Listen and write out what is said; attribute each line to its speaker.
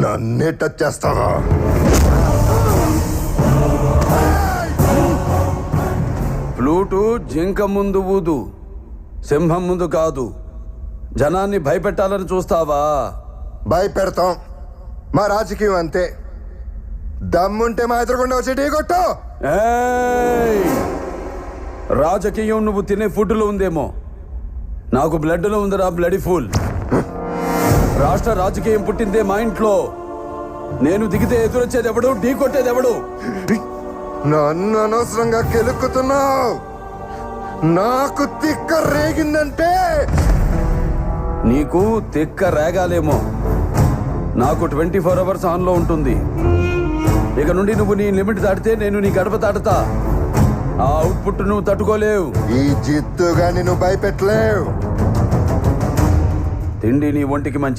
Speaker 1: నన్నే టచ్ చేస్తావా?
Speaker 2: ఫ్లూటు జింక ముందు ఊదు, సింహం ముందు కాదు. జనాన్ని భయపెట్టాలని చూస్తావా?
Speaker 1: భయపెడతాం. మా రాజకీయం అంతే. దమ్ముంటే మా ఎదురుకుండా వచ్చి ఢీ కొట్టు.
Speaker 2: ఏయ్! రాజకీయం నువ్వు తినే ఫుడ్లో ఉందేమో, నాకు బ్లడ్లో ఉందిరా బ్లడీ ఫుల్. రాష్ట్ర రాజకీయం పుట్టిందే మా ఇంట్లో. నేను దిగితే ఎదురొచ్చేది ఎవడు, ఢీ కొట్టేది ఎవడు?
Speaker 1: నన్ను అనవసరంగా కెలుక్కుతున్నావు. నాకు తిక్క రేగిందంటే
Speaker 2: నీకు తిక్క రేగాలేమో, నాకు 24 అవర్స్ ఆన్లో ఉంటుంది. ఇక నుండి నువ్వు నీ లిమిట్ దాటితే నేను నీ గడప దాటుతా. ఆ అవుట్పుట్ నువ్వు తట్టుకోలేవు.
Speaker 1: ఈ జిత్తుగా నిన్ను భయపెట్టలేవు.
Speaker 2: తిండి నీ ఒంటికి మంచి.